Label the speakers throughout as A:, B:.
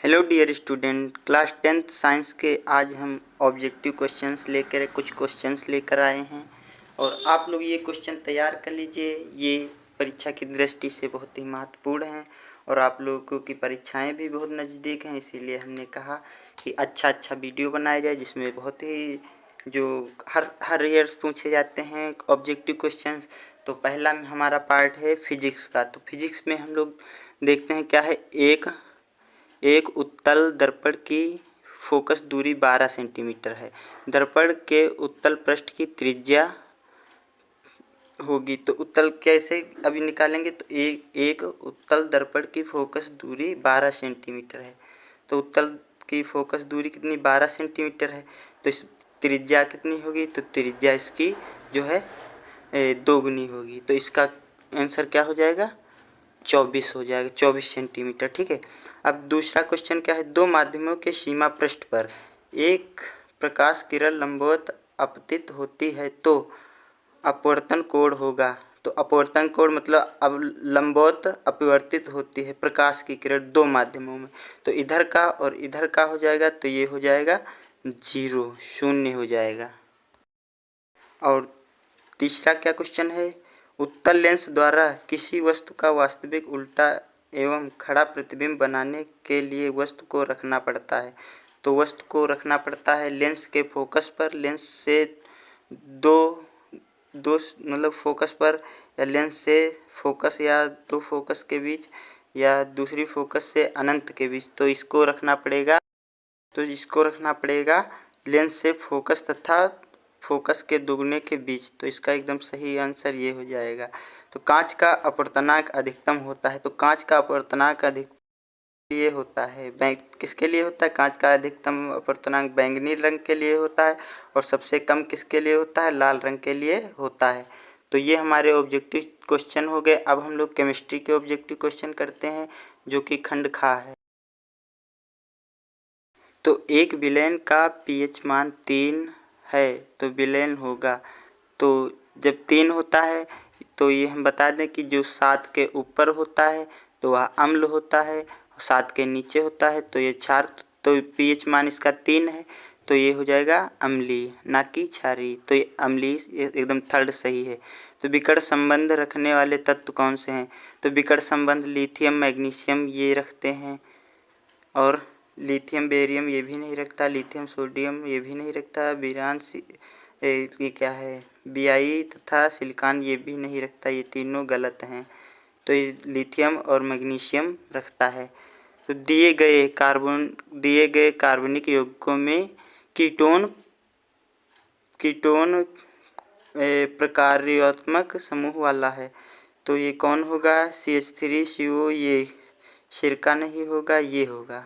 A: Hello dear student, class 10th science के आज हम ऑब्जेक्टिव क्वेश्चंस लेकर कुछ क्वेश्चंस लेकर आए हैं और आप लोग ये क्वेश्चन तैयार कर लीजिए। ये परीक्षा की दृष्टि से बहुत ही महत्वपूर्ण हैं और आप लोगों की परीक्षाएं भी बहुत नज़दीक हैं, इसीलिए हमने कहा कि अच्छा वीडियो बनाया जाए जिसमें बहुत ही जो हर ईयर पूछे जाते हैं ऑब्जेक्टिव क्वेश्चंस। तो पहला हमारा पार्ट है फिजिक्स का। तो फिजिक्स में हम लोग देखते हैं क्या है। एक उत्तल दर्पण की फोकस दूरी 12 सेंटीमीटर है। दर्पण के उत्तल पृष्ठ की त्रिज्या होगी। तो उत्तल कैसे अभी निकालेंगे। तो एक उत्तल दर्पण की फोकस दूरी 12 सेंटीमीटर है। तो उत्तल की फोकस दूरी कितनी 12 सेंटीमीटर है। तो इस त्रिज्या कितनी होगी। तो त्रिज्या इसकी जो है दोगुनी होगी। तो इसका आंसर क्या हो जाएगा 24 हो जाएगा, 24 सेंटीमीटर। ठीक है। अब दूसरा क्वेश्चन क्या है। दो माध्यमों के सीमा पृष्ठ पर एक प्रकाश किरण लंबवत अपतित होती है तो अपवर्तन कोण होगा। तो अपवर्तन कोण मतलब अब लंबवत अपवर्तित होती है प्रकाश की किरण दो माध्यमों में, तो इधर का और इधर का हो जाएगा। तो ये हो जाएगा 0, शून्य हो जाएगा। और तीसरा क्या क्वेश्चन है। उत्तल लेंस द्वारा किसी वस्तु का वास्तविक उल्टा एवं खड़ा प्रतिबिंब बनाने के लिए वस्तु को रखना पड़ता है। तो वस्तु को रखना पड़ता है लेंस के फोकस पर। लेंस से दो मतलब फोकस पर, या लेंस से फोकस या दो फोकस के बीच, या दूसरी फोकस से अनंत के बीच। तो इसको रखना पड़ेगा लेंस से फोकस तथा फोकस के दुगने के बीच। तो इसका एकदम सही आंसर ये हो जाएगा। तो कांच का अपवर्तनांक अधिकतम होता है। तो कांच का अपवर्तनांक अधिकतम ये होता है किसके लिए होता है। कांच का अधिकतम अपवर्तनांक बैंगनी रंग के लिए होता है और सबसे कम किसके लिए होता है, लाल रंग के लिए होता है। तो ये हमारे ऑब्जेक्टिव क्वेश्चन हो गए। अब हम लोग केमिस्ट्री के ऑब्जेक्टिव क्वेश्चन करते हैं जो कि खंड खा है। तो एक विलेन का पीएच मान 3 है तो विलेन होगा। तो जब 3 होता है तो ये हम बता दें कि जो 7 के ऊपर होता है तो वह अम्ल होता है, 7 के नीचे होता है तो ये क्षार। तो पीएच मान इसका 3 है तो ये हो जाएगा अम्लीय, ना कि क्षारीय। तो ये अम्लीय एकदम थर्ड सही है। तो विकर्ण संबंध रखने वाले तत्व कौन से हैं। तो विकर्ण संबंध लिथियम मैग्नीशियम ये रखते हैं, और लिथियम बेरियम ये भी नहीं रखता, लिथियम सोडियम ये भी नहीं रखता, बीरान ये क्या है बीआई तथा सिलिकॉन ये भी नहीं रखता। ये तीनों गलत हैं। तो ये लिथियम और मैग्नीशियम रखता है। तो दिए गए कार्बनिक यौगिकों में कीटोन प्रकार्यात्मक समूह वाला है। तो ये कौन होगा CH3CO। ये सिरका नहीं होगा, ये होगा।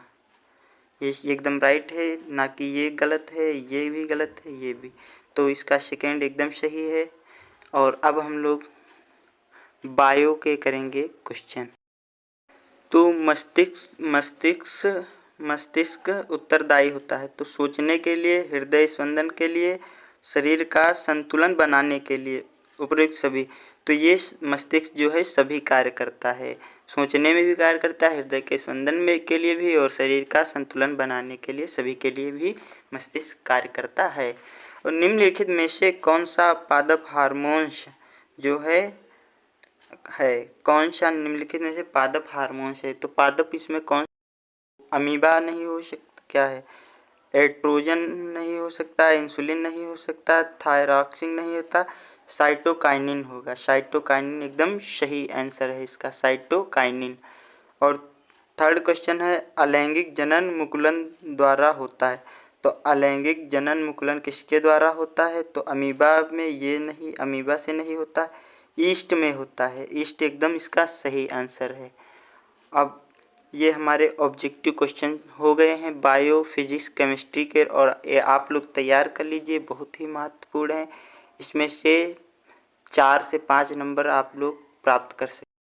A: ये एकदम राइट है, ना कि ये गलत है, ये भी गलत है, ये भी। तो इसका सेकेंड एकदम सही है। और अब हम लोग बायो के करेंगे क्वेश्चन। तो मस्तिष्क उत्तरदायी होता है तो सोचने के लिए, हृदय स्पंदन के लिए, शरीर का संतुलन बनाने के लिए, उपयुक्त सभी। तो ये मस्तिष्क जो है सभी कार्य करता है, सोचने में भी कार्य करता है, हृदय के स्पंदन में के लिए भी, और शरीर का संतुलन बनाने के लिए, सभी के लिए भी मस्तिष्क कार्य करता है। और निम्नलिखित में से कौन सा पादप हार्मोन्स जो है कौन सा निम्नलिखित में से पादप हार्मोन्स है। तो पादप इसमें कौन, अमीबा नहीं हो सकता, क्या है एट्रोजन नहीं हो सकता, इंसुलिन नहीं हो सकता, थायरॉक्सिन नहीं होता, साइटोकाइनिन होगा। साइटोकाइनिन एकदम सही आंसर है इसका, साइटोकाइनिन। और थर्ड क्वेश्चन है अलैंगिक जनन मुकुलन द्वारा होता है। तो अलैंगिक जनन मुकुलन किसके द्वारा होता है। तो अमीबा में ये नहीं, अमीबा से नहीं होता, ईस्ट में होता है। ईस्ट एकदम इसका सही आंसर है। अब ये हमारे ऑब्जेक्टिव क्वेश्चन हो गए हैं बायो, फिजिक्स, केमिस्ट्री के, और ये आप लोग तैयार कर लीजिए, बहुत ही महत्वपूर्ण है। इसमें से 4 से 5 नंबर आप लोग प्राप्त कर सकते हैं।